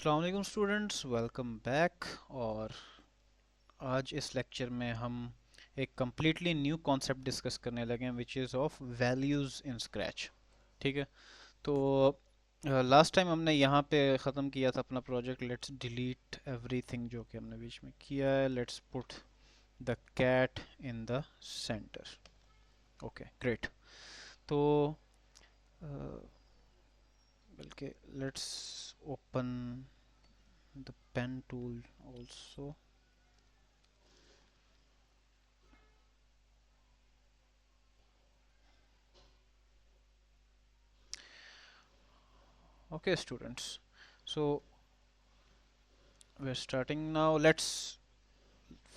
अस्सलाम वालेकुम students, welcome back. और आज इस लेक्चर में हम एक कम्प्लीटली न्यू कॉन्सेप्ट डिस्कस करने लगे हैं which is of values in scratch. ठीक है। तो लास्ट टाइम हमने यहाँ पे ख़त्म किया था अपना प्रोजेक्ट। लेट्स डिलीट एवरीथिंग जो कि हमने बीच में किया है। Let's put the cat in the centre. Okay, great. तो बल्कि let's open the pen tool also. Okay, students. So we're starting now. Let's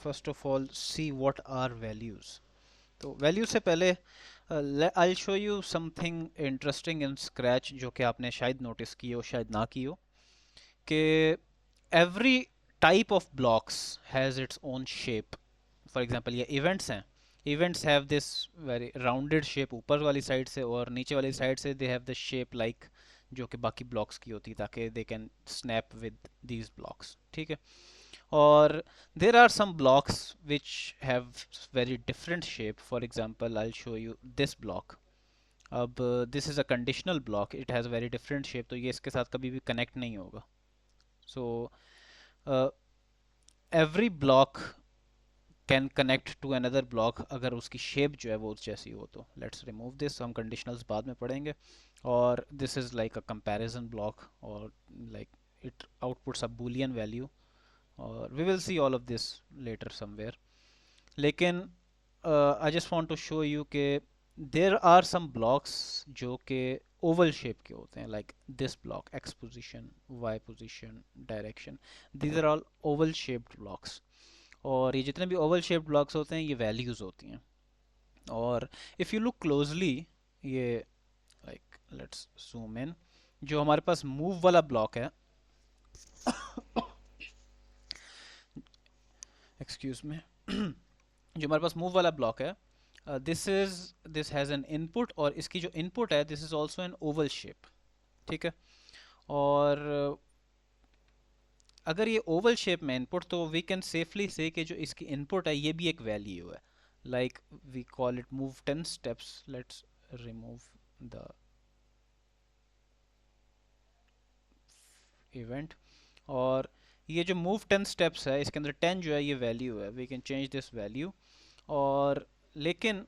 first of all see what are values. तो value से पहले I'll show you something interesting in Scratch जो कि आपने शायद notice की हो शायद ना की हो, कि every type of blocks has its own shape. For example ये events हैं, events have this very rounded shape ऊपर वाली साइड से, और नीचे वाली साइड से they have the shape like जो कि बाकी ब्लॉक्स की होती है, ताकि they can snap with these blocks। ठीक है। और there are some blocks which have very different shape। For example I'll show you this block। अब this is a conditional block, it has very different shape, तो ये इसके साथ कभी भी connect नहीं होगा। So uh, every block can connect to another block अगर उसकी शेप जो है वो जैसी हो। तो लेट्स रिमूव दिस, हम कंडीशनल्स बाद में पढ़ेंगे। और this is like a comparison block, और like it outputs a boolean value, और we will see all of this later somewhere. लेकिन I just want to show you के देर आर सम ब्लॉक्स जो कि ओवल शेप के होते हैं, like this block X position, Y position, direction, these are all oval shaped blocks. और ये जितने भी ओवल शेप्ड ब्लॉक्स होते हैं ये वैल्यूज़ होती हैं। और इफ़ यू लुक क्लोजली, ये लाइक लेट्स जूम इन, जो हमारे पास मूव वाला ब्लॉक है, एक्सक्यूज में, जो हमारे पास मूव वाला ब्लॉक है, दिस हैज़ एन इनपुट, और इसकी जो इनपुट है this is also an Oval shape. ठीक है। और अगर ये ओवल शेप में इनपुट, तो वी कैन सेफली से कि जो इसकी इनपुट है ये भी एक वैल्यू है। Like we call it move 10 steps. Let's remove the event. और ये जो मूव 10 स्टेप्स है इसके अंदर 10 जो है ये वैल्यू है, we can change this value. और लेकिन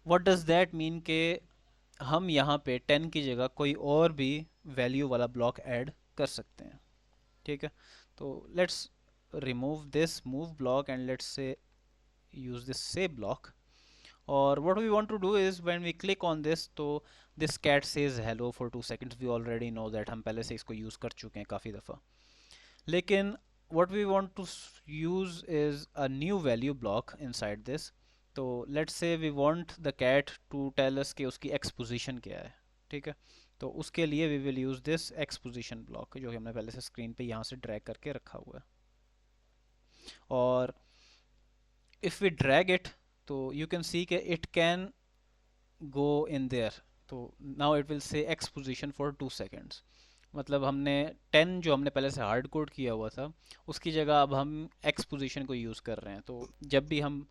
व्हाट डज दैट मीन के हम यहाँ पे 10 की जगह कोई और भी वैल्यू वाला ब्लॉक ऐड कर सकते हैं। ठीक है। तो let's remove this move block and let's say use this say block। और what we want to do is when we click on this, तो this cat says hello for 2 seconds। we already know that, हम पहले से इसको use कर चुके हैं काफ़ी दफ़ा। लेकिन what we want to use is a new value block inside this। तो let's say we want the cat to tell us कि उसकी x position क्या है। ठीक है। तो उसके लिए we will use this x position block जो कि हमने पहले से स्क्रीन पे यहाँ से ड्रैग करके रखा हुआ है। और if we drag it, तो you can see कि it can go in there। तो now it will say x position for 2 seconds। मतलब हमने 10 जो हमने पहले से हार्ड कोड किया हुआ था उसकी जगह अब हम x पोजीशन को यूज़ कर रहे हैं। तो जब भी हम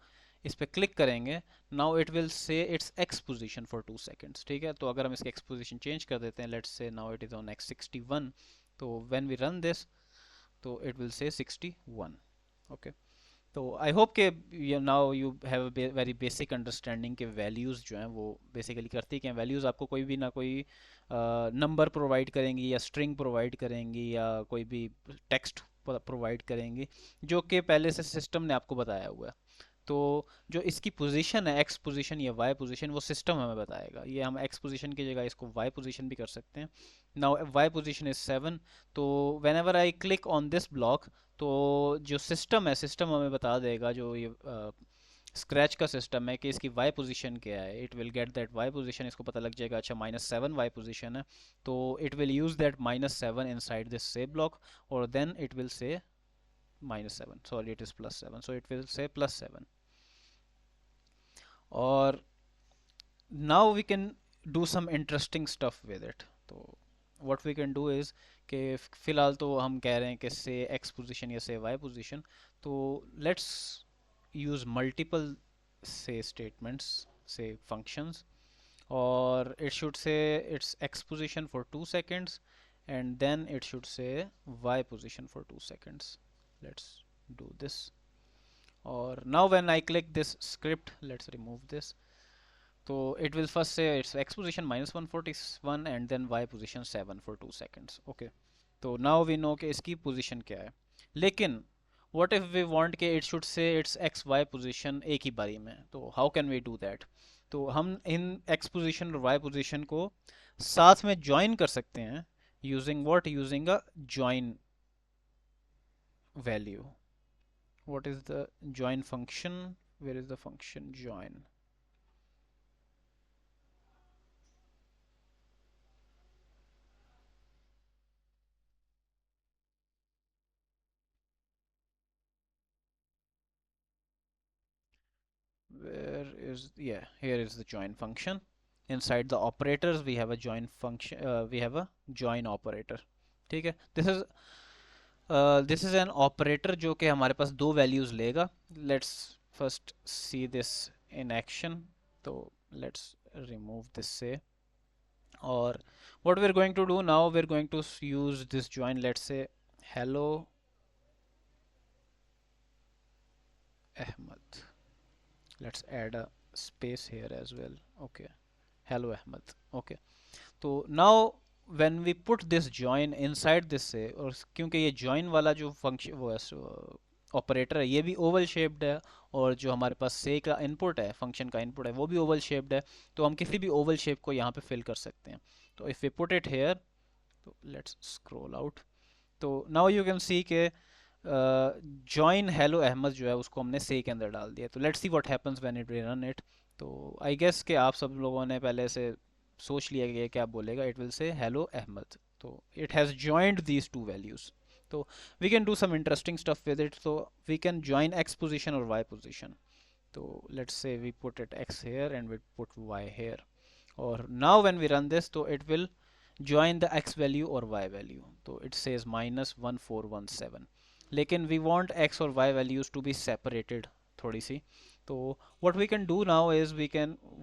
इस पर क्लिक करेंगे, now it will say it's x position for 2 seconds। ठीक है। तो अगर हम इसकी x पोजीशन चेंज कर देते हैं, let's say now it is on x61, तो व्हेन वी रन दिस तो इट विल से 61। ओके। तो आई होप के now you have very basic understanding के वैल्यूज़ जो हैं वो बेसिकली करती क्या हैं। वैल्यूज़ आपको कोई भी ना कोई नंबर प्रोवाइड करेंगी, या स्ट्रिंग प्रोवाइड करेंगी, या कोई भी टेक्स्ट प्रोवाइड करेंगी जो कि पहले से सिस्टम ने आपको बताया हुआ है। तो जो इसकी पोजीशन है एक्स पोजीशन या वाई पोजीशन, वो सिस्टम हमें बताएगा। ये हम एक्स पोजीशन की जगह इसको वाई पोजीशन भी कर सकते हैं। Now Y position is 7। तो whenever I click on this block, तो जो सिस्टम है सिस्टम हमें बता देगा, जो ये स्क्रैच का सिस्टम है, कि इसकी वाई पोजीशन क्या है। It will get that Y position, इसको पता लग जाएगा अच्छा -7 वाई पोजीशन है। तो it will use that -7 inside this say block, और then it will say -7, sorry it is +7, so it will say +7। और now we can do some interesting stuff with it। तो what we can do is कि फ़िलहाल तो हम कह रहे हैं कि से एक्स पोजीशन या से वाई पोजीशन, तो लेट्स यूज़ मल्टीपल से स्टेटमेंट्स से functions, or it should say its x position for 2 seconds and then it should say y position for 2 seconds. Let's do this. Or now when I click this script, let's remove this. So it will first say its x position minus 141 and then y position 7 for 2 seconds. Okay. तो now we know कि इसकी position क्या है. लेकिन what if we want कि it should say its x y position एक ही बारी में, तो how can we do that? तो हम इन x position और y position को साथ में join कर सकते हैं using what? Using a join value. What is the join function? Where is the function join? Where is, yeah, here is the join function. Inside the operators we have a join function, we have a join operator. ठीक है, this is an operator जो कि हमारे पास दो values लेगा. Let's first see this in action. तो let's remove this say, or what we're going to do now, we're going to use this join. Let's say hello Ahmed. Let's add a space here as well. Okay, hello Ahmed. Okay, तो now when we put this join inside this से, और क्योंकि ये join वाला जो function वो है operator है, ये भी ओवल शेप्ड है, और जो हमारे पास से का इनपुट है, फंक्शन का इनपुट है, वो भी ओवल शेप्ड है, तो हम किसी भी ओवल शेप को यहाँ पे फिल कर सकते हैं. तो if we put it here, तो लेट्स स्क्रॉल आउट. तो नाउ यू कैन सी के जॉइन हेलो अहमद जो है उसको हमने से के अंदर डाल दिया. तो let's see what happens when it run it. तो आई गेस कि आप सब लोगों ने पहले से सोच लिया कि ये क्या बोलेगा. It will say hello Ahmed. तो it has joined these two values. तो we can do some interesting stuff with it. तो we can join X position और वाई पोजिशन. तो let's say we put it X here and we put Y here, और now when we run this, तो it will join the x value और y value. तो it says minus 1417, लेकिन we want x और y values to be separated थोड़ी सी. तो what we can do now is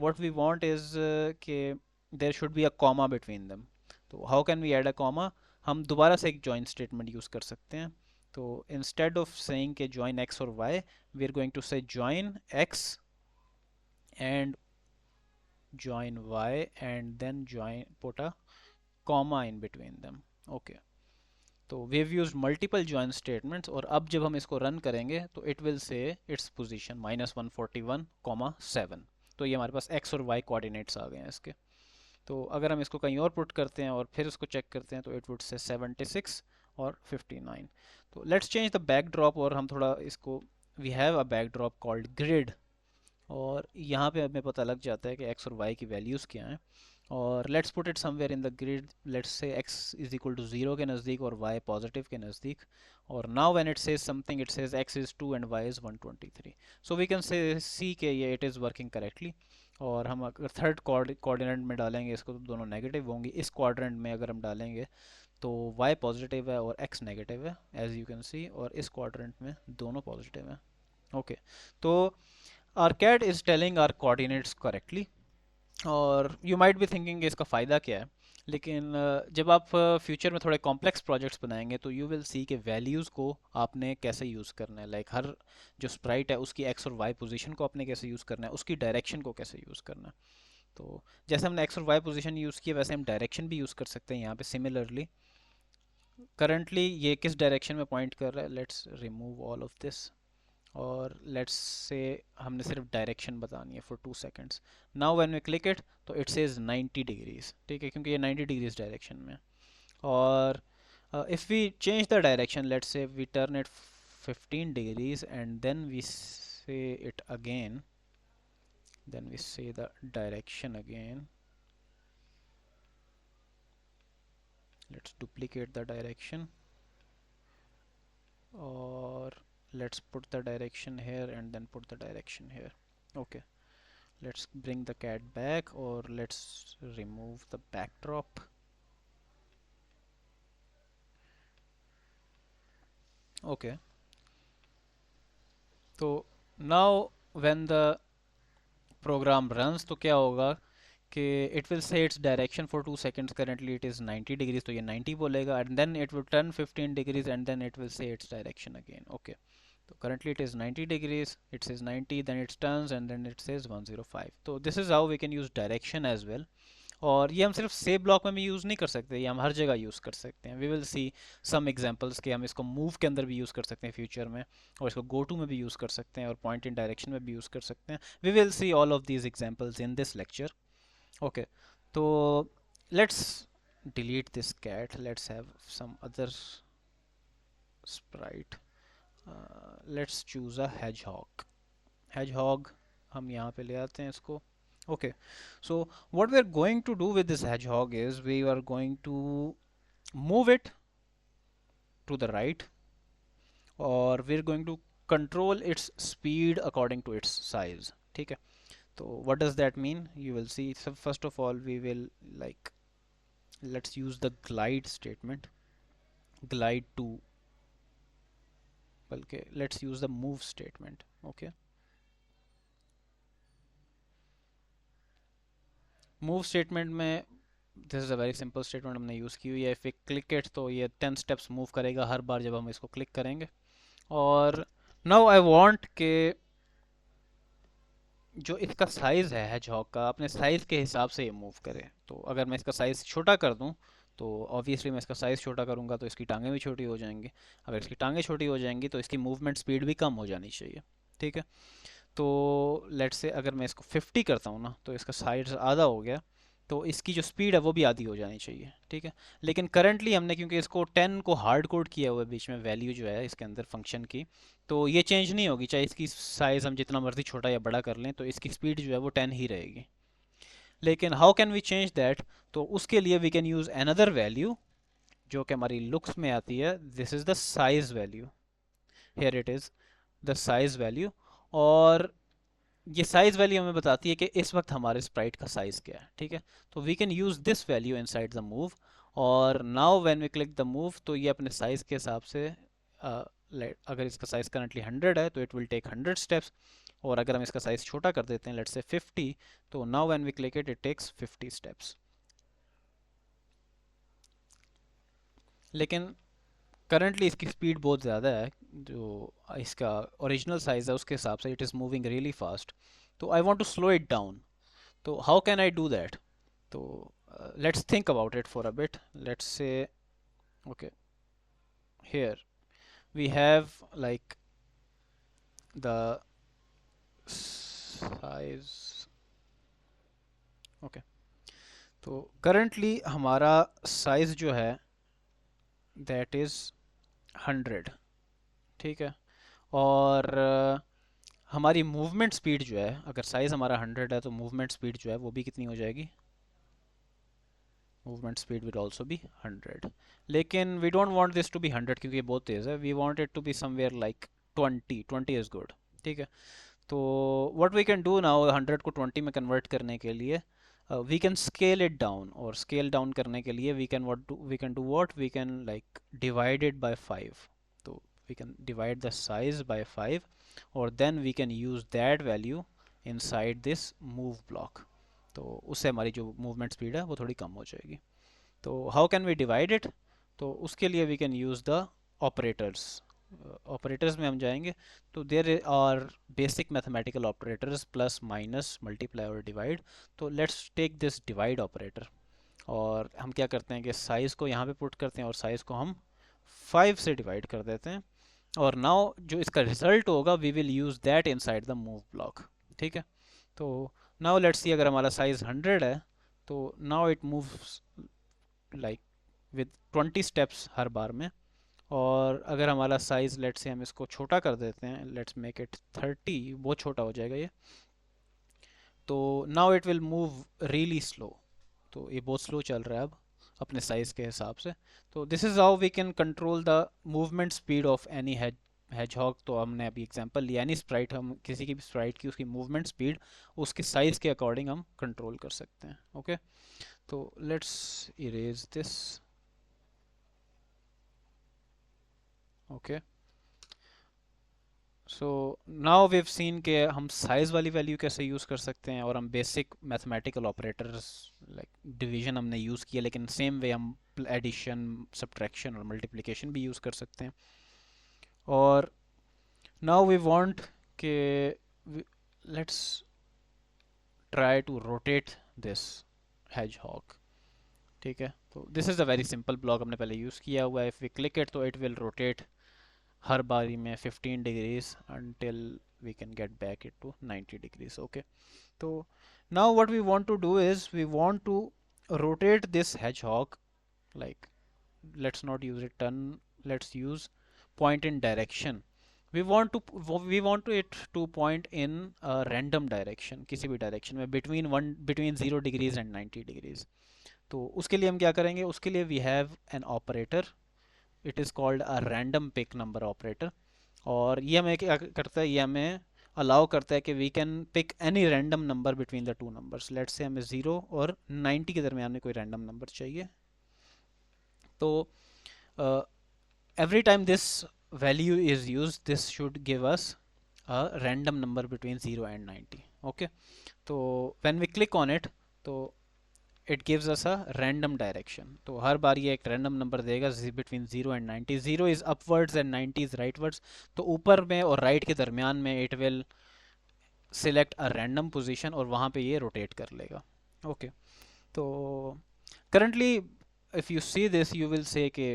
what we want is कि there should be a comma between them. तो how can we add a comma? हम दोबारा से एक join statement use कर सकते हैं. तो instead of saying कि join x और y, we are going to say join x and join y and then join, put a comma in between them. Okay, तो we've used multiple join statements, और अब जब हम इसको run करेंगे तो it will say its position minus 141 comma 7. तो ये हमारे पास x और y कोऑर्डिनेट्स आ गए हैं इसके. तो अगर हम इसको कहीं और पुट करते हैं और फिर इसको चेक करते हैं, तो it would say 76 और 59. तो let's change the backdrop, और हम थोड़ा इसको, we have a backdrop called grid, और यहाँ पे हमें पता लग जाता है कि x और y की वैल्यूज़ क्या हैं. और let's put it somewhere in the grid. Let's say x is equal to 0 के नज़दीक और y पॉजिटिव के नज़दीक. और now when it says something, it says x is 2 and y is 123. So we can say see के ये it is working correctly. और हम अगर थर्ड कोऑर्डिनेट में डालेंगे इसको, तो दोनों नेगेटिव होंगी. इस क्वाड्रेंट में अगर हम डालेंगे तो y पॉजिटिव है और x नेगेटिव है, एज यू कैन सी. और इस क्वाड्रेंट में दोनों पॉजिटिव हैं. ओके, तो our cat is telling our coordinates correctly. और यू माइट बी थिंकिंग इसका फ़ायदा क्या है, लेकिन जब आप फ्यूचर में थोड़े कॉम्प्लेक्स प्रोजेक्ट्स बनाएंगे तो यू विल सी के वैल्यूज़ को आपने कैसे यूज़ करना है. लाइक हर जो स्प्राइट है उसकी एक्स और वाई पोजीशन को आपने कैसे यूज़ करना है, उसकी डायरेक्शन को कैसे यूज़ करना है. तो जैसे हमने एक्स और वाई पोजीशन यूज़ की, वैसे हम डायरेक्शन भी यूज़ कर सकते हैं यहाँ पे सिमिलरली. करंटली ये किस डायरेक्शन में पॉइंट कर रहा है, let's remove all of this, और लेट्स से हमने सिर्फ डायरेक्शन बतानी है for 2 seconds. Now when we click it, तो इट सेज 90 डिग्रीज. ठीक है, क्योंकि ये 90 डिग्रीज डायरेक्शन में. और if we change the direction, let's say we turn it 15 degrees and then we say it again, then we say the direction again. Let's duplicate the direction, or let's put the direction here and then put the direction here. Okay, let's bring the cat back, or let's remove the backdrop. Okay, तो now when the program runs तो क्या होगा कि it will say its direction for 2 seconds, currently it is 90 degrees, तो ये 90 बोलेगा, and then it will turn 15 degrees and then it will say its direction again. Okay, तो currently it is 90 degrees, it says 90, then it turns and then it says 105. तो this is how we can use direction as well. और ये हम सिर्फ save block में भी use नहीं कर सकते, ये हम हर जगह यूज़ कर सकते हैं. We will see some examples कि हम इसको मूव के अंदर भी यूज़ कर सकते हैं फ्यूचर में, और इसको गो टू में भी यूज़ कर सकते हैं, और पॉइंट इन डायरेक्शन में भी यूज़ कर सकते हैं. We will see all of these examples in this lecture. Okay, तो let's delete this cat, let's have some other sprite. Let's choose a hedgehog. हम यहाँ पे ले आते हैं इसको. Okay, so what we are going to do with this hedgehog is we are going to move it to the right, or we're going to control its speed according to its size. ठीक है, तो what does that mean? You will see. So first of all we will, like, let's use the glide statement, glide to, बल्कि let's use the move statement. Okay, move statement में this is a very simple statement हमने use की हुई है. If we click it तो ये 10 steps move करेगा हर बार जब हम इसको क्लिक करेंगे. और नाउ आई वांट के जो इसका साइज़ है हेजहॉग का, अपने साइज़ के हिसाब से ये मूव करे. तो अगर मैं इसका साइज़ छोटा कर दूं तो ऑब्वियसली मैं इसका साइज़ छोटा करूंगा तो इसकी टांगें भी छोटी हो जाएंगी. अगर इसकी टांगें छोटी हो जाएंगी तो इसकी मूवमेंट स्पीड भी कम हो जानी चाहिए. ठीक है, तो लेट्स से अगर मैं इसको 50 करता हूँ ना तो इसका साइज आधा हो गया, तो इसकी जो स्पीड है वो भी आधी हो जानी चाहिए. ठीक है, लेकिन करंटली हमने क्योंकि इसको 10 को हार्ड कोड किया हुआ है बीच में वैल्यू जो है इसके अंदर फंक्शन की, तो ये चेंज नहीं होगी. चाहे इसकी साइज़ हम जितना मर्जी छोटा या बड़ा कर लें तो इसकी स्पीड जो है वो 10 ही रहेगी. लेकिन how can we change that? तो उसके लिए we can use another value जो कि हमारी लुक्स में आती है. This is the size value. Here it is the size value. और ये साइज वैल्यू हमें बताती है कि इस वक्त हमारे स्प्राइट का साइज क्या है. ठीक है, तो we can use this value inside the move. और now when we click the move तो ये अपने साइज के हिसाब से अगर इसका साइज करंटली 100 है तो इट विल टेक 100 स्टेप्स. और अगर हम इसका साइज छोटा कर देते हैं, लेट्स से 50, तो now when we click it it takes 50 steps. लेकिन करंटली इसकी स्पीड बहुत ज़्यादा है, जो इसका ओरिजिनल साइज़ है उसके हिसाब से it is moving really fast. तो I want to slow it down. तो how can I do that? तो let's think about it for a bit. Let's say, okay, here we have like the size. Okay, तो currently हमारा size जो है that is 100. ठीक है, और हमारी मूवमेंट स्पीड जो है, अगर साइज़ हमारा 100 है तो मूवमेंट स्पीड जो है वो भी कितनी हो जाएगी? Movement speed will also be 100. लेकिन we don't want this to be 100 क्योंकि ये बहुत तेज़ है. We want it to be somewhere like 20 is good. ठीक है, तो what we can do now 100 को 20 में कन्वर्ट करने के लिए we can scale it down. और स्केल डाउन करने के लिए we can do what, we can like divide it bye 5. तो we can divide the size by 5 और then we can use that value inside this move block. तो उससे हमारी जो मूवमेंट स्पीड है वो थोड़ी कम हो जाएगी. तो how can we divide it? तो उसके लिए we can use the operators. Operators में हम जाएंगे तो there are basic mathematical operators, plus minus multiply और डिवाइड. तो let's take this divide operator. और हम क्या करते हैं कि साइज़ को यहाँ पे पुट करते हैं और साइज़ को हम 5 से डिवाइड कर देते हैं. और नाउ जो इसका रिजल्ट होगा we will use that inside the move block. ठीक है, तो नाउ लेट्स सी अगर हमारा साइज़ 100 है तो now it moves like with 20 steps हर बार में. और अगर हमारा साइज़ लेट्स से हम इसको छोटा कर देते हैं, लेट्स मेक इट 30, बहुत छोटा हो जाएगा ये, तो now it will move really slow. तो ये बहुत स्लो चल रहा है अब अपने साइज़ के हिसाब से. तो this is how we can control the movement speed of any hedgehog. तो हमने अभी एग्जांपल लिया, एनी स्प्राइट, हम किसी की भी स्प्राइट की उसकी मूवमेंट स्पीड उसके साइज़ के अकॉर्डिंग हम कंट्रोल कर सकते हैं. ओके, तो let's erase this. Okay, so now we have seen कि हम साइज़ वाली वैल्यू कैसे यूज़ कर सकते हैं, और हम basic mathematical operators like division हमने यूज़ किया, लेकिन सेम वे हम एडिशन, सब्ट्रैक्शन और मल्टीप्लिकेशन भी यूज़ कर सकते हैं। और नाउ वी वांट के let's try to rotate this hedgehog। ठीक है, तो this is a very simple block, हमने पहले यूज़ किया हुआ है। इफ़ वी क्लिक इट तो इट विल रोटेट हर बारी में 15 degrees until we can get back it to 90 degrees। okay, so now what we want to do is we want to rotate this hedgehog, like let's not use it turn, let's use point in direction। we want it to point in a random direction, किसी भी direction में between 0 degrees and 90 degrees। तो उसके लिए हम क्या करेंगे, उसके लिए we have an operator, it is called a random pick number operator. और ये हमें क्या करता है, ये हमें अलाउ करता है कि we can pick any random number between the two numbers. Let's say हमें 0 और 90 के दरमियान में कोई रैंडम नंबर चाहिए। तो every time this value is used, this should give us a random number between 0 and 90। okay, तो when we click on it, तो it gives us a random direction. तो हर बार ये एक रैंडम नंबर देगा between 0 and 90। 0 is upwards and 90 is rightwards. तो ऊपर में और राइट के दरमियान में it will select a random position और वहाँ पे ये रोटेट कर लेगा। ओके, तो currently if you see this you will say कि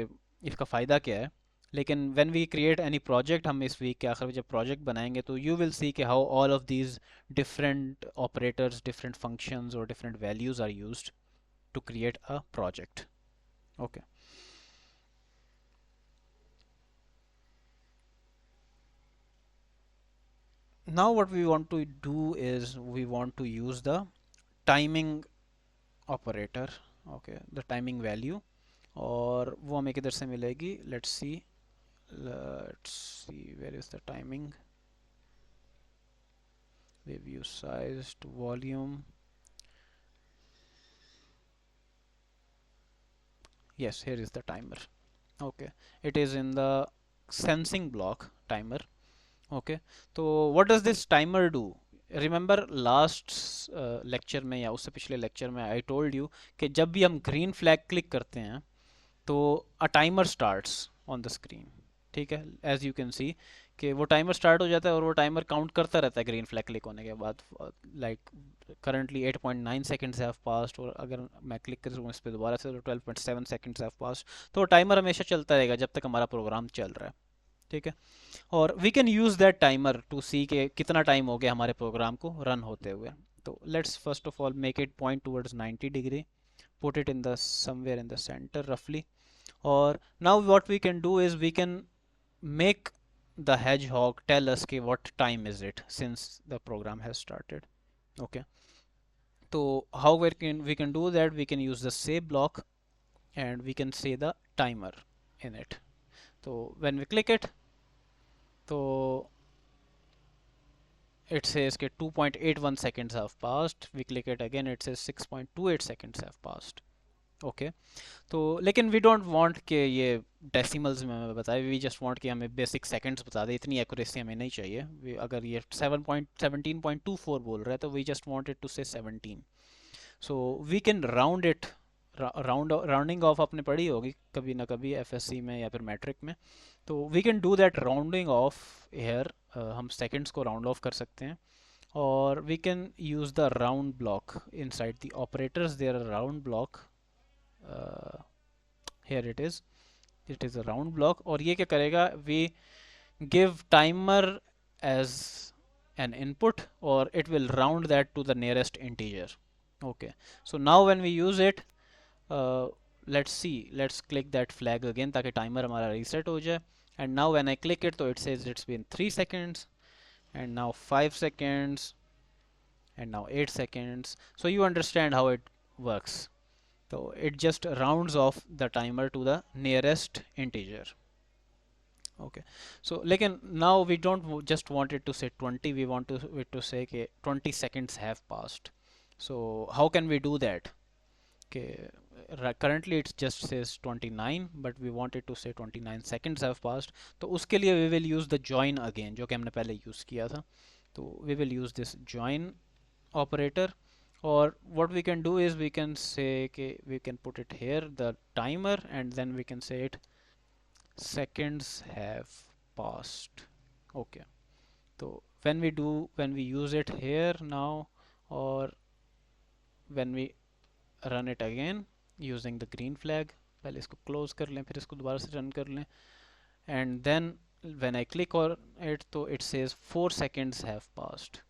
इसका फ़ायदा क्या है। लेकिन when we create any project, हम इस वीक के आखिर में जब प्रोजेक्ट बनाएंगे तो यू विल सी कि how all of these different operators, different functions और different values are used to create a project। okay, now what we want to do is we want to use the timing operator। okay, the timing value, और वो हमें किधर से मिलेगी, let's see where is the timing, we've used size to volume, yes, here is the timer। okay, it is in the sensing block timer। Okay, तो what does this timer do. Remember last lecture में या उससे पिछले lecture में I told you कि जब भी हम ग्रीन फ्लैग क्लिक करते हैं तो a timer starts on the screen. ठीक है, एज यू कैन सी कि वो टाइमर स्टार्ट हो जाता है और वो टाइमर काउंट करता रहता है ग्रीन फ्लैग क्लिक होने के बाद। Like currently 8.9 seconds have passed, और अगर मैं क्लिक करूँ इस पर दोबारा से तो 12.7 सेकेंड्स हैव पास्ड। तो टाइमर हमेशा चलता रहेगा जब तक हमारा प्रोग्राम चल रहा है। ठीक है, और we can use that timer to see के कितना टाइम हो गया हमारे प्रोग्राम को रन होते हुए। तो let's first of all make it point towards 90 degree, put it in the somewhere in the center roughly। और now what we can do is we can make the hedgehog tell us कि what time is it since the program has started। okay, so how we can do that, we can use the say block and we can say the timer in it। so when we click it, तो it says कि 2.81 seconds have passed, we click it again, it says 6.28 seconds have passed। Okay, तो लेकिन we don't want कि ये decimals में हमें बताए, we just want कि हमें बेसिक सेकंड्स बता दे, इतनी एक्यूरेसी हमें नहीं चाहिए। अगर ये 17.24 बोल रहा है तो we just want it to say 17। So we can round it, rounding off आपने पढ़ी होगी कभी ना कभी एफएससी में या फिर मैट्रिक में। तो we can do that rounding off here, हम सेकंड्स को राउंड ऑफ कर सकते हैं। और we can use the round block inside the operators, there are round block, here it is a round block। और ये क्या करेगा, we give timer as an input or it will round that to the nearest integer। okay, so now when we use it, uh, let's click that flag again ताकि timer हमारा reset हो जाए। and now when I click it तो it says it's been 3 seconds and now 5 seconds and now 8 seconds। so you understand how it works। so it just rounds off the timer to the nearest integer। okay, so लेकिन now we don't just want it to say 20, we want it to say कि 20 seconds have passed। so how can we do that, कि currently it just says 29 but we want it to say 29 seconds have passed. तो उसके लिए we will use the join again जो कि हमने पहले use किया था. तो we will use this join operator, or what we can do is we can say okay, we can put it here the timer and then we can say it seconds have passed. Okay, so when we use it here now, or when we run it again using the green flag, पहले इसको close कर लें फिर इसको दोबारा से run कर लें, and then when I click on it तो it says 4 seconds have passed,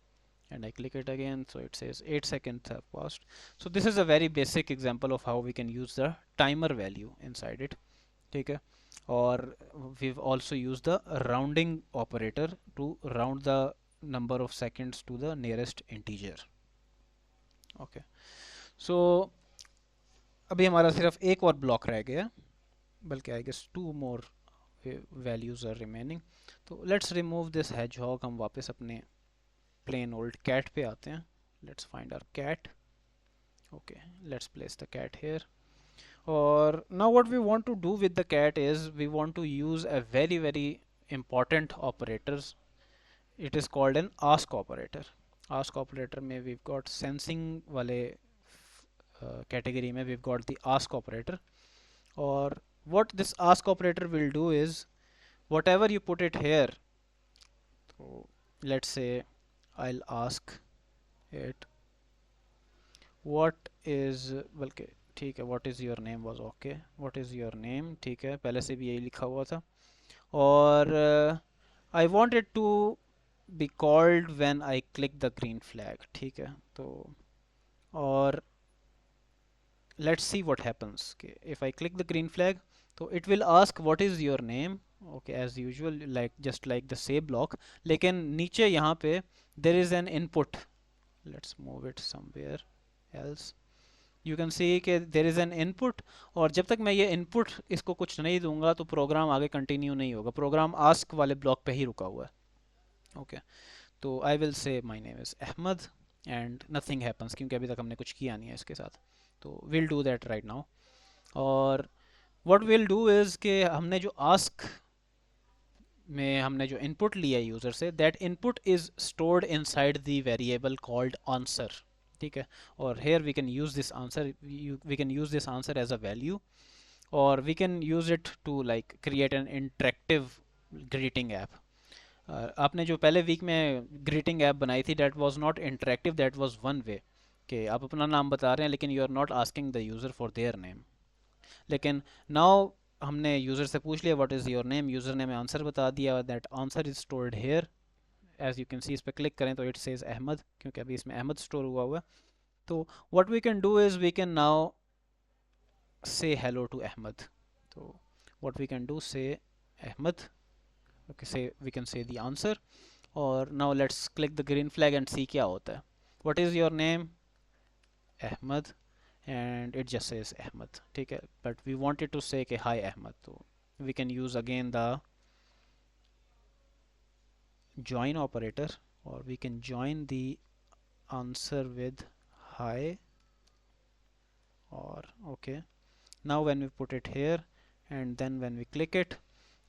and I click it again so it says 8 seconds have passed. So this is a very basic example of how we can use the timer value inside it. ठीक है, और we've also used the rounding operator to round the number of seconds to the nearest integer. Okay, so अभी हमारा सिर्फ एक और block रह गया, बल्कि I guess 2 more values are remaining. तो लेट्स रिमूव दिस hedgehog, हम वापस अपने प्लेन ओल्ड कैट पे आते हैं. Let's find our cat. Okay, let's place the cat here. और now what we want to do with the cat is we want to use a very very important operators. It is called an ask operator. Ask operator में we got sensing वाले category में we've got the ask operator, or what this ask operator will do is whatever you put it here, so let's say I'll ask it what is, बल्कि ठीक है, what is your name was okay, what is your name, ठीक है, पहले से भी यही लिखा हुआ था. और I want it to be called when I click the green flag. ठीक है, तो और let's see what happens. Okay, if I click the green flag, so it will ask what is your name. Okay, as usual, like just like the say block. लेकिन नीचे यहाँ पे there is an input. Let's move it somewhere else. You can see कि there is an input, और जब तक मैं ये input इसको कुछ नहीं दूंगा तो प्रोग्राम आगे कंटिन्यू नहीं होगा. प्रोग्राम ask वाले ब्लॉक पे ही रुका हुआ है. ओके, तो I will say my name is Ahmed and nothing happens क्योंकि अभी तक हमने कुछ किया नहीं है इसके साथ. तो we'll do that right now. और what we'll do is कि हमने जो ask में हमने जो input लिया यूज़र से, that input is stored inside the variable called answer. ठीक है, और here we can use this answer, we can use this answer as a value, or we can use it to like create an interactive greeting app. आपने जो पहले week में greeting app बनाई थी that was not interactive, that was one way कि आप अपना नाम बता रहे हैं लेकिन you are not asking the user for their name. लेकिन नाउ हमने यूज़र से पूछ लिया what is your name, user ने हमें आंसर बता दिया, that answer is stored here. As you can see, इस पर क्लिक करें तो इट सेज अहमद, क्योंकि अभी इसमें अहमद स्टोर हुआ हुआ है. तो what we can do is we can now say hello to Ahmad. तो व्हाट वी कैन डू से Ahmad. Okay, say we can say the answer, or now let's click the green flag and see क्या होता है. What is your name? Ahmed, and it just says Ahmed. ठीक है, but we wanted to say कि hi Ahmed, so we can use again the join operator, or we can join the answer with hi, or okay. Now when we put it here and then when we click it,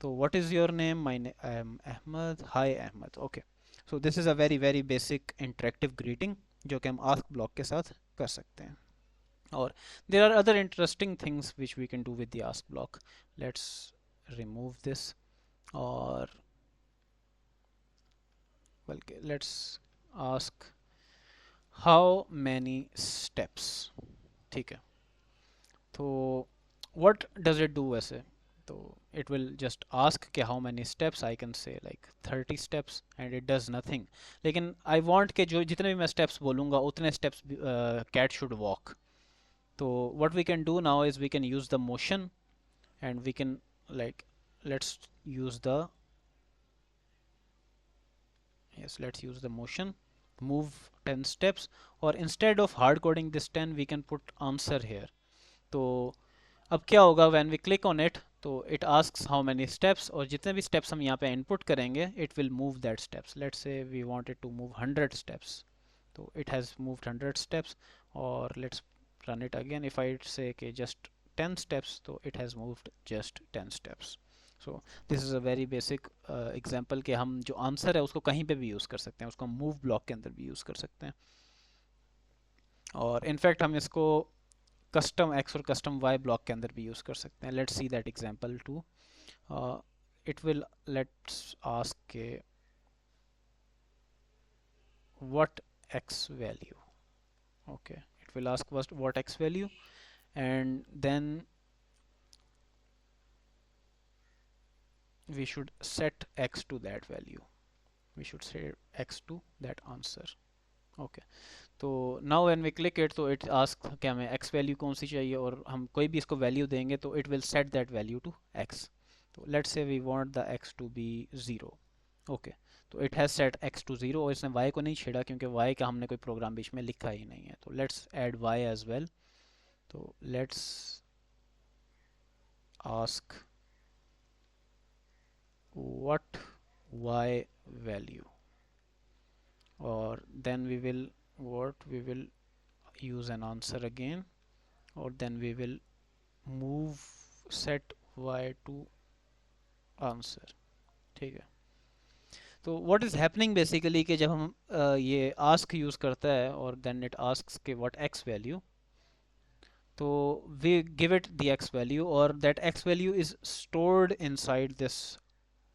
so what is your name? My name I am Ahmed. Hi Ahmed. Okay. So this is a very very basic interactive greeting जो कि हम ask block के साथ कर सकते हैं. और there are other interesting things which we can do with the ask block. Let's remove this, or well, let's ask how many steps. ठीक है, तो what does it do वैसे? तो it will just ask कि how many steps. I can say like 30 steps and it does nothing. लेकिन I want कि जो जितने भी मैं steps बोलूँगा उतने steps cat should walk. तो what we can do now is we can use the motion, and we can like let's use the let's use the motion, move 10 steps, or instead of hard coding this 10 we can put answer here. तो अब क्या होगा when we click on it, तो it asks how many steps, और जितने भी steps हम यहाँ पे input करेंगे it will move that steps. Let's say we wanted to move 100 steps, तो it has moved 100 steps. और let's run it again. If I say कि just 10 steps, तो it has moved just 10 steps. So this is a very basic example कि हम जो answer है उसको कहीं पे भी यूज़ कर सकते हैं, उसको हम मूव ब्लॉक के अंदर भी यूज़ कर सकते हैं, और इनफैक्ट हम इसको कस्टम एक्स और कस्टम वाई ब्लॉक के अंदर भी यूज़ कर सकते हैं. Let's see that example two. It will, let's ask what x value. Okay, it will ask first what x value, and then we should set x to that value. We should set x to that answer. Okay, तो now when we click it, तो it asks कि हमें x value कौन सी चाहिए, और हम कोई भी इसको वैल्यू देंगे तो it will set that value to x. तो let's say we want the x to be 0. Okay, तो it has set x to 0, और इसने y को नहीं छेड़ा क्योंकि y का हमने कोई प्रोग्राम बीच में लिखा ही नहीं है. तो let's add y as well. तो let's ask what y value, or then we will use an answer again, or then we will move set y to answer. ठीक है. तो what is happening basically कि जब हम ये ask use करता है और then it asks कि what x value, तो we give it the x value, or that x value is stored inside this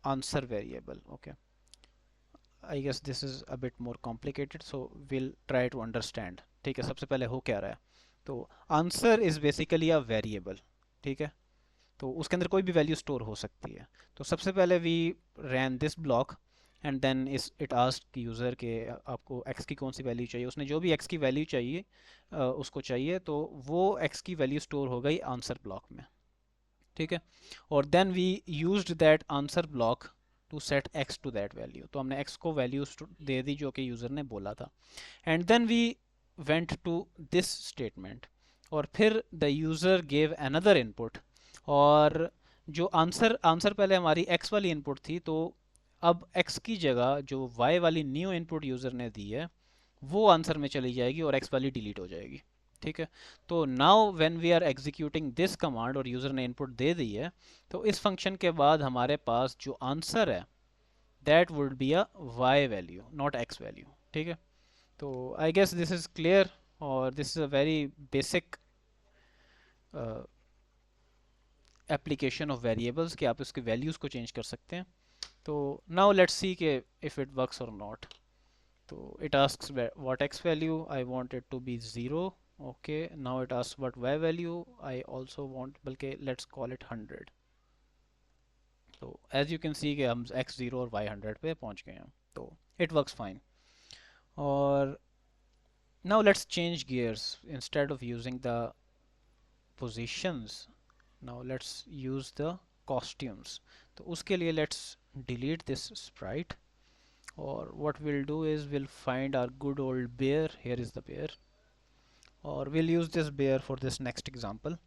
answer variable. Okay, I guess this is a bit more complicated, so we'll try to understand. ठीक है, सबसे पहले हो क्या रहा है. तो answer is basically a variable. ठीक है, तो उसके अंदर कोई भी वैल्यू स्टोर हो सकती है. तो सबसे पहले we ran this block, and then इस इट आस्क यूज़र के आपको x की कौन सी वैल्यू चाहिए. उसने जो भी x की वैल्यू चाहिए उसको चाहिए, तो वो x की वैल्यू स्टोर हो गई आंसर ब्लॉक में. ठीक है, और then we used that answer block to set x to that value. तो हमने x को वैल्यू दे दी जो कि यूज़र ने बोला था, and then we went to this statement, और फिर the user gave another input, और जो आंसर पहले हमारी x वाली इनपुट थी, तो अब x की जगह जो y वाली न्यू इनपुट यूज़र ने दी है वो आंसर में चली जाएगी और x वाली डिलीट हो जाएगी. ठीक है, तो now when we are executing this command और यूज़र ने इनपुट दे दी है, तो इस फंक्शन के बाद हमारे पास जो आंसर है that would be a y value, not x value. ठीक है, तो I guess this is clear, और this is a very basic application of variables कि आप इसके वैल्यूज़ को चेंज कर सकते हैं. तो नाउ लेट्स सी के इफ़ इट वर्क्स और नॉट. तो it asks what x value, I want it to be 0. Okay, now it asks what y value, I also want, बल्कि let's call it 100. तो as you can see कि हम x 0 और y 100 पे पहुंच गए हैं. तो it works fine. और now let's change gears. Instead of using the positions, now let's use the costumes. तो उसके लिए let's delete this sprite, or what we'll do is we'll find our good old bear. Here is the bear, or we'll use this bear for this next example.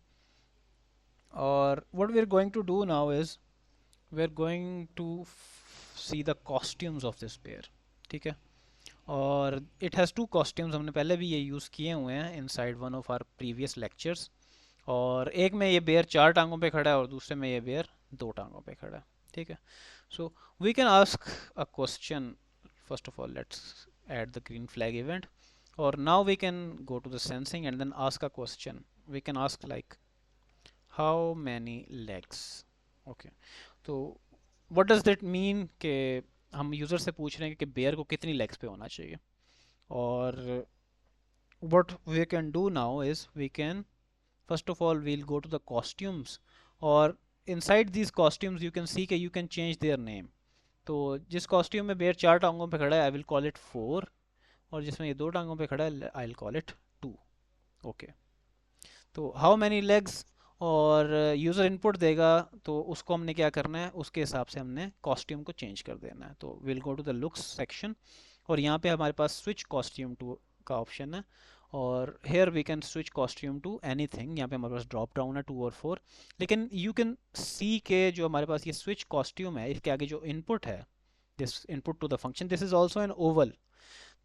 Or what we're going to do now is we're going to see the costumes of this bear. ठीक है, और it has two costumes. हमने पहले भी ये use किए हुए हैं inside one of our previous lectures. और एक में ये बेयर 4 टांगों पे खड़ा है और दूसरे में ये बेयर 2 टांगों पे खड़ा है. ठीक है, so we can ask a question. First of all, let's add the green flag event, or now we can go to the sensing and then ask a question. We can ask like how many legs. Okay, तो what does that mean कि हम user से पूछ रहे हैं कि bear को कितनी लेग्स पे होना चाहिए. और what we can do now is we can, first of all, we'll go to the costumes, और inside these costumes you can see कि you can change their name. तो जिस कॉस्ट्यूम में बेयर 4 टांगों पे खड़ा है आई विल कॉल इट 4, और जिसमें ये 2 टांगों पे खड़ा है I will call it 2. Okay, तो हाउ मैनी लेग्स, और यूज़र इनपुट देगा तो उसको हमने क्या करना है, उसके हिसाब से हमने कॉस्ट्यूम को चेंज कर देना है. तो will go to the looks section, और यहाँ पे हमारे पास स्विच कॉस्ट्यूम टू का ऑप्शन है, और here we can switch costume to anything. यहाँ पे हमारे पास ड्रॉप डाउन है 2 और 4, लेकिन यू कैन सी के जो हमारे पास ये स्विच कॉस्ट्यूम है इसके आगे जो इनपुट है, this input to the function, this is also an oval.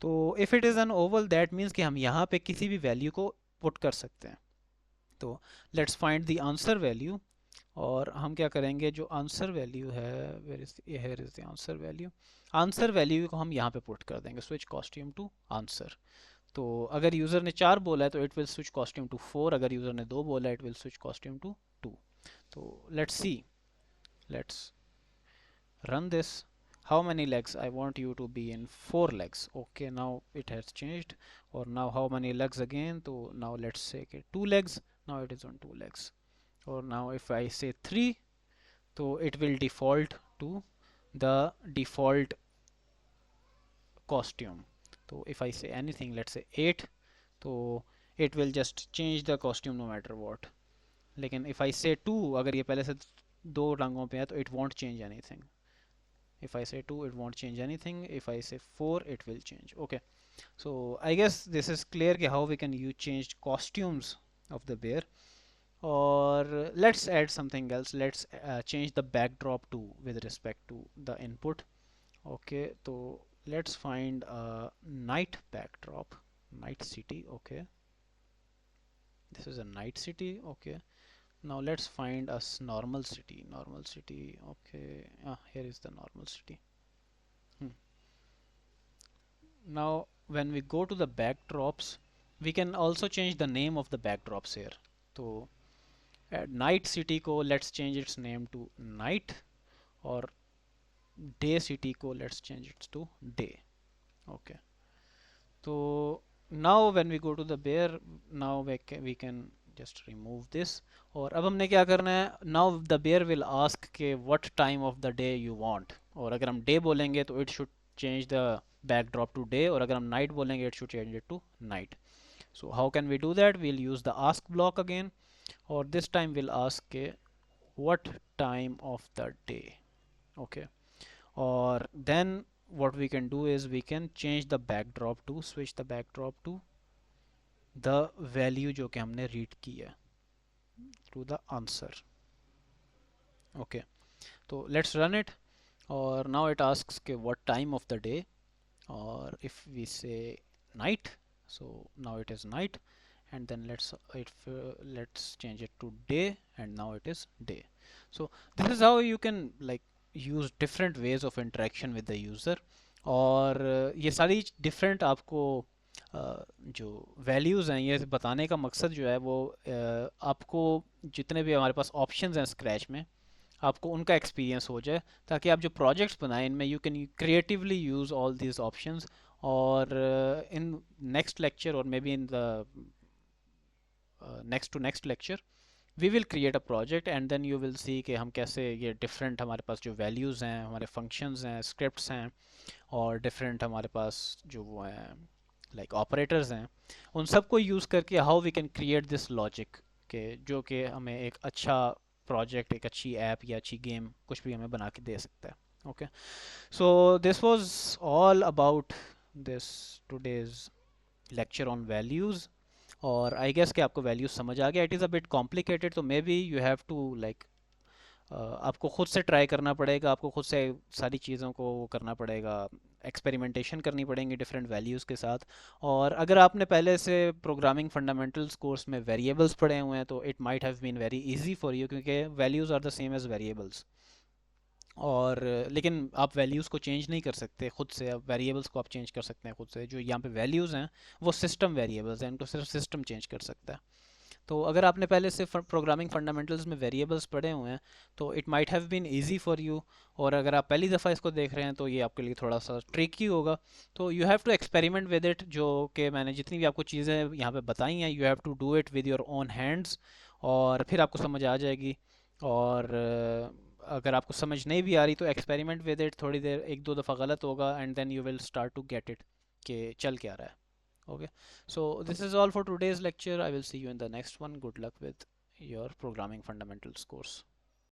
तो if it is an oval that means कि हम यहाँ पे किसी भी वैल्यू को पुट कर सकते हैं। तो let's find the answer value, और हम क्या करेंगे, जो आंसर वैल्यू है, where is here is the answer value, answer value को हम यहाँ पे पुट कर देंगे, स्विच कॉस्ट्यूम टू आंसर। तो अगर यूज़र ने 4 बोला है तो it will switch costume to 4, अगर यूज़र ने 2 बोला है it will switch costume to 2। तो let's see, let's run this. How many legs? I want you to be in 4 legs. Okay, now it has changed. Or now how many legs again? So now let's say okay, 2 legs. Now it is on 2 legs. Or now if I say 3, so it will default to the default costume. So if I say anything, let's say 8, so it will just change the costume no matter what. लेकिन if I say 2, अगर ये पहले से 2 रंगों पे है तो it won't change anything. If I say 2 it won't change anything, if I say 4 it will change. Okay, so I guess this is clear कि how we can use change costumes of the bear. Or let's add something else, let's change the backdrop too with respect to the input. Okay, so let's find a night backdrop, night city. Okay, this is a night city. Okay, now let's find a normal city, normal city. Okay, here is the normal city. Now when we go to the backdrops, we can also change the name of the backdrops here. So at night city को let's change its name to night, or day city को let's change it to day. Okay, so now when we go to the bear, now we can just remove this. और अब हमने क्या करना है, now the bear will ask के what time of the day you want, और अगर हम day बोलेंगे तो it should change the backdrop to day, और अगर हम night बोलेंगे it should change it to night. So how can we do that? We'll use the ask block again, or this time we'll ask के what time of the day. Okay, or then what we can do is we can change the backdrop to, switch the backdrop to the value जो कि हमने read की है, to the answer. Okay, so let's run it, or now it asks के what time of the day, or if we say night, so now it is night, and then let's change it to day, and now it is day. So this is how you can like use different ways of interaction with the user. और ये सारी different आपको जो values हैं, ये बताने का मकसद जो है वो आपको जितने भी हमारे पास ऑप्शंस हैं स्क्रैच में, आपको उनका एक्सपीरियंस हो जाए, ताकि आप जो प्रोजेक्ट्स बनाएं इनमें you can creatively use all these options. और इन नेक्स्ट लेक्चर, और maybe in the next to next lecture, we will create a project, and then you will see कि हम कैसे ये डिफरेंट हमारे पास जो वैल्यूज़ हैं, हमारे फंक्शंस हैं, स्क्रिप्ट्स हैं, और डिफरेंट हमारे पास जो वो हैं लाइक ऑपरेटर्स हैं, उन सबको यूज़ करके how we can create this logic के जो कि हमें एक अच्छा प्रोजेक्ट, एक अच्छी ऐप या अच्छी गेम कुछ भी हमें बना के दे सकता है. Okay, so this was all about this today's lecture on values. और आई गेस कि आपको वैल्यूज समझ आ गया. It is a bit complicated, तो maybe you have to like आपको खुद से ट्राई करना पड़ेगा, आपको खुद से सारी चीज़ों को करना पड़ेगा, एक्सपेरिमेंटेशन करनी पड़ेंगी डिफरेंट वैल्यूज़ के साथ. और अगर आपने पहले से प्रोग्रामिंग फंडामेंटल्स कोर्स में वेरिएबल्स पढ़े हुए हैं तो it might have been very easy for you, क्योंकि values are the same as variables. और लेकिन आप वैल्यूज़ को चेंज नहीं कर सकते खुद से, आप वेरिएबल्स को आप चेंज कर सकते हैं खुद से. जो यहाँ पे वैल्यूज़ हैं वो सिस्टम वेरिएबल्स हैं, इनको सिर्फ सिस्टम चेंज कर सकता है. तो अगर आपने पहले से प्रोग्रामिंग फंडामेंटल्स में वेरिएबल्स पढ़े हुए हैं तो it might have been easy for you. और अगर आप पहली दफ़ा इसको देख रहे हैं तो ये आपके लिए थोड़ा सा ट्रिकी होगा. तो you have to experiment with it, जो कि मैंने जितनी भी आपको चीज़ें यहाँ पे बताई हैं, you have to do it with your own hands, और फिर आपको समझ आ जाएगी. और अगर आपको समझ नहीं भी आ रही तो एक्सपेरिमेंट विद इट, थोड़ी देर एक दो दफ़ा गलत होगा, and then you will start to get it कि चल क्या रहा है. Okay, so this is all for today's lecture. I will see you in the next one. Good luck with your programming fundamentals course.